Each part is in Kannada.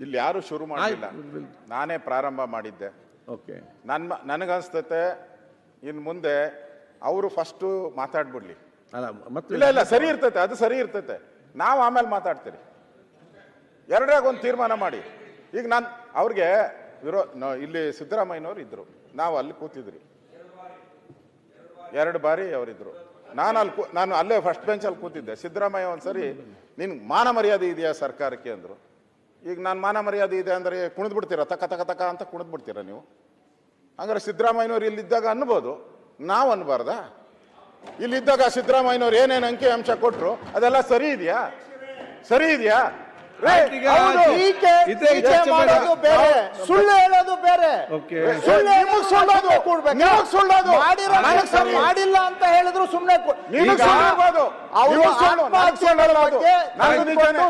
ಇಲ್ಲಿ ಯಾರು ಶುರು ಮಾಡಲಿಲ್ಲ, ನಾನೇ ಪ್ರಾರಂಭ ಮಾಡಿದ್ದೆ. ಓಕೆ, ನನಗನ್ಸ್ತತೆ ಇನ್ನು ಮುಂದೆ ಅವರು ಫಸ್ಟು ಮಾತಾಡ್ಬಿಡ್ಲಿ. ಅಲ್ಲ ಮತ್ತೆ ಇಲ್ಲ ಸರಿ ಇರ್ತೈತೆ, ಅದು ಸರಿ ಇರ್ತೈತೆ. ನಾವು ಆಮೇಲೆ ಮಾತಾಡ್ತೀರಿ. ಎರಡರಾಗ ಒಂದು ತೀರ್ಮಾನ ಮಾಡಿ. ಈಗ ನಾನು ಅವ್ರಿಗೆ ಇಲ್ಲಿ ಸಿದ್ದರಾಮಯ್ಯನವ್ರು ಇದ್ರು, ನಾವು ಅಲ್ಲಿ ಕೂತಿದ್ರಿ 2 ಬಾರಿ ಅವರಿದ್ರು. ನಾನು ಅಲ್ಲೇ ಫಸ್ಟ್ ಬೆಂಚಲ್ಲಿ ಕೂತಿದ್ದೆ. ಸಿದ್ದರಾಮಯ್ಯ ಒಂದ್ಸರಿ ನಿನ್ಗೆ ಮಾನ ಮರ್ಯಾದೆ ಇದೆಯಾ ಸರ್ಕಾರಕ್ಕೆ ಅಂದರು. ಈಗ ನಾನು ಮಾನ ಮರ್ಯಾದೆ ಇದೆ ಅಂದರೆ ಕುಣಿದ್ ಬಿಡ್ತೀರಾ, ತಕ ತಕ ತಕ ಅಂತ ಕುಣಿದ್ ಬಿಡ್ತೀರಾ ನೀವು? ಹಂಗಾರೆ ಸಿದ್ದರಾಮಯ್ಯನವ್ರು ಇಲ್ಲಿದ್ದಾಗ ಅನ್ಬೋದು, ನಾವು ಅನ್ಬಾರ್ದಾ? ಇಲ್ಲಿದ್ದಾಗ ಸಿದ್ದರಾಮಯ್ಯನವ್ರು ಏನೇನು ಅಂಕಿ ಅಂಶ ಕೊಟ್ಟರು ಅದೆಲ್ಲ ಸರಿ ಇದೆಯಾ? ಸರಿ ಇದೆಯಾ? ಸುಳ್ಳು ಹೇಳೋದು ಬೇರೆ, ಮಾಡಿಲ್ಲ ಅಂತ ಹೇಳಿದ್ರು ಸುಮ್ಮನೆ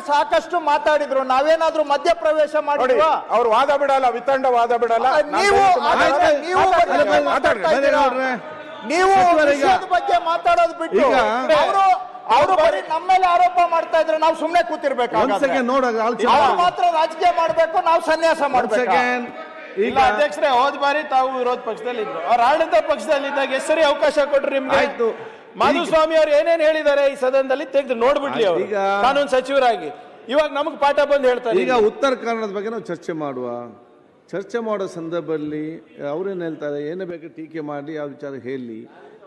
ಸಾಕಷ್ಟು ಮಾತಾಡಿದ್ರು. ನಾವೇನಾದ್ರೂ ಮಧ್ಯ ಪ್ರವೇಶ ಮಾಡಿ ಅವ್ರು ವಾದ ಬಿಡಲ್ಲ, ವಿತಂಡ ವಾದ ಬಿಡಲ್ಲ. ನೀವು ಬಗ್ಗೆ ಮಾತಾಡೋದು ಬಿಟ್ಟು ಅವರು ಬರೀ ನಮ್ಮ ಮೇಲೆ ಆರೋಪ ಮಾಡ್ತಾ ಇದ್ರೆ ನಾವು ಸುಮ್ಮನೆ ಕೂತಿರ್ಬೇಕಾಗುತ್ತೆ. ಮಾತ್ರ ರಾಜಕೀಯ ಮಾಡ್ಬೇಕು, ನಾವು ಸನ್ಯಾಸ ಮಾಡ್ಬೇಕು. ಈಗ ಅಧ್ಯಕ್ಷರೇ, ಹೋದ ಬಾರಿ ತಾವು ವಿರೋಧ ಪಕ್ಷದಲ್ಲಿ ಇದ್ರು, ಅವ್ರ ಆಡಳಿತ ಪಕ್ಷದಲ್ಲಿ ಇದ್ದಾಗ ಎಷ್ಟು ಸರಿ ಅವಕಾಶ ಕೊಟ್ರು ನಿಮ್ಗೆ? ಮಾಧುಸ್ವಾಮಿ ಅವ್ರು ಏನೇನ್ ಹೇಳಿದ್ದಾರೆ ಈ ಸದನದಲ್ಲಿ ತೆಗೆದು ನೋಡ್ಬಿಡ್ಲಿ ಅವರು ಕಾನೂನು ಸಚಿವರಾಗಿ. ಇವಾಗ ನಮಗ್ ಪಾಠ ಬಂದು ಹೇಳ್ತಾರೆ. ಈಗ ಉತ್ತರ ಕನ್ನಡದ ಬಗ್ಗೆ ನಾವು ಚರ್ಚೆ ಮಾಡೋ ಸಂದರ್ಭದಲ್ಲಿ ಅವ್ರೇನು ಹೇಳ್ತಾರೆ, ಏನೇ ಬೇಕು ಟೀಕೆ ಮಾಡಿ ಆ ವಿಚಾರ ಹೇಳಿ,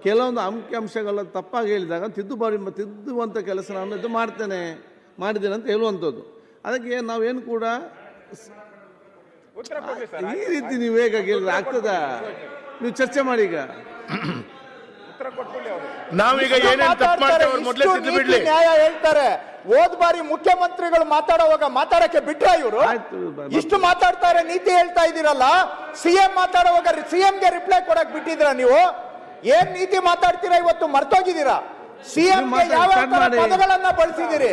ಕೆಲವೊಂದು ಅಂಕಿಅಂಶಗಳ ತಪ್ಪಾಗಿ ಹೇಳಿದಾಗ ತಿದ್ದುವಂಥ ಕೆಲಸ ನಾನು ಇದು ಮಾಡಿದ್ದೇನೆ ಅಂತ ಹೇಳುವಂಥದ್ದು. ಅದಕ್ಕೆ ನಾವೇನು ಕೂಡ ಈ ರೀತಿ ನೀವು ಹೇಗೆ ಹೇಳಿದ್ರೆ ಆಗ್ತದ? ನೀವು ಚರ್ಚೆ ಮಾಡಿ. ಈಗ ನಾವೀಗ ನ್ಯಾಯ ಹೇಳ್ತಾರೆ. ಹೋದ್ ಬಾರಿ ಮುಖ್ಯಮಂತ್ರಿಗಳು ಮಾತಾಡುವಾಗ ಮಾತಾಡಕ್ಕೆ ಬಿಟ್ರ ಇವರು? ಇಷ್ಟು ಮಾತಾಡ್ತಾರೆ, ನೀತಿ ಹೇಳ್ತಾ ಇದ್ದೀರಲ್ಲ. ಸಿಎಂ ಮಾತಾಡುವಾಗ ಸಿಎಂಗೆ ರಿಪ್ಲೈ ಕೊಡಕ್ ಬಿಟ್ಟಿದ್ರ ನೀವು? ಏನ್ ನೀತಿ ಮಾತಾಡ್ತೀರಾ ಇವತ್ತು ಮರ್ತೋಗಿದ್ದೀರಾ? ಸಿಎಂ ಯಾವ ಪದಗಳನ್ನ ಬಳಸಿದಿರಿ?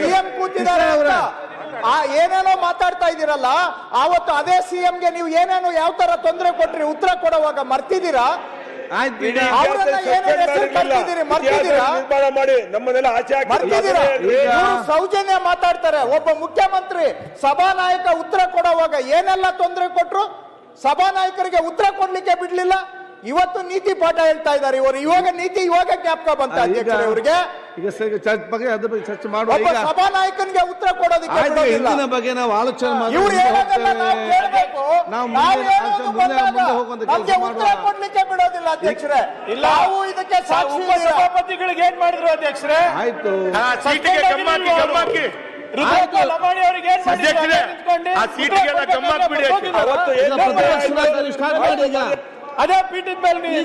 ಸಿಎಂ ಕೂತಿದ್ದಾರೆ ಏನೇನೋ ಮಾತಾಡ್ತಾ ಇದ್ದೀರಲ್ಲ. ಆವತ್ತು ಅದೇ ಸಿಎಂಗೆ ನೀವು ಏನೇನೋ ಯಾವ ತರ ತೊಂದರೆ ಕೊಟ್ರಿ, ಉತ್ತರ ಕೊಡುವಾಗ ಮರ್ತಿದ್ದೀರಾ? ಸೌಜನ್ಯ ಮಾತಾಡ್ತಾರೆ. ಒಬ್ಬ ಮುಖ್ಯಮಂತ್ರಿ ಸಭಾನಾಯಕ ಉತ್ತರ ಕೊಡುವಾಗ ಏನೆಲ್ಲ ತೊಂದರೆ ಕೊಟ್ರು, ಸಭಾನಾಯಕರಿಗೆ ಉತ್ತರ ಕೊಡ್ಲಿಕ್ಕೆ ಬಿಡ್ಲಿಲ್ಲ. ಇವತ್ತು ನೀತಿ ಪಾಠ ಹೇಳ್ತಾ ಇದ್ದಾರೆ ಇವರು. ಇವಾಗ ಜ್ಞಾಪಕ ಬಂತ ಅಧ್ಯಕ್ಷರೇ ಅವರಿಗೆ? ಚರ್ಚೆ ಮಾಡುವ. ಸಭಾನಾಯಕನಿಗೆ ಉತ್ತರ ಕೊಡೋದಕ್ಕೆ ಬಗ್ಗೆ ನಾವು ಆಲೋಚನೆ ಉತ್ತರ ಕೊಡ್ಲಿಕ್ಕೆ ಬಿಡೋದಿಲ್ಲ ಅಧ್ಯಕ್ಷರೇ. ನಾವು ಇದಕ್ಕೆ ಸಭಾಪತಿಗಳಿಗೆ ಏನ್ ಮಾಡಿದ್ರು ಅಧ್ಯಕ್ಷರೇ? ಆಯ್ತು, ಲಮಾಣಿ ಅವರಿಗೆ ಅದೇ ಪೀಠದ ಮೇಲೆ ನೀವು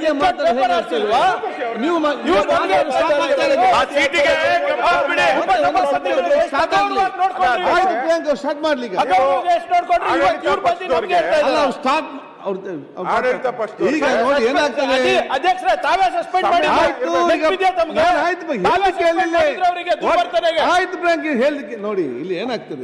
ಸ್ಟಾರ್ಟ್ ಮಾಡ್ಲಿ. ಈಗ ನೋಡಿ ಏನಾಗ್ತದೆ ಅಧ್ಯಕ್ಷರೇ, ತಾವೇ ಸಸ್ಪೆಂಡ್ ಮಾಡಿ. ಆಯ್ತು ಹೇಳಲಿಕ್ಕೆ ನೋಡಿ ಇಲ್ಲಿ ಏನಾಗ್ತದೆ.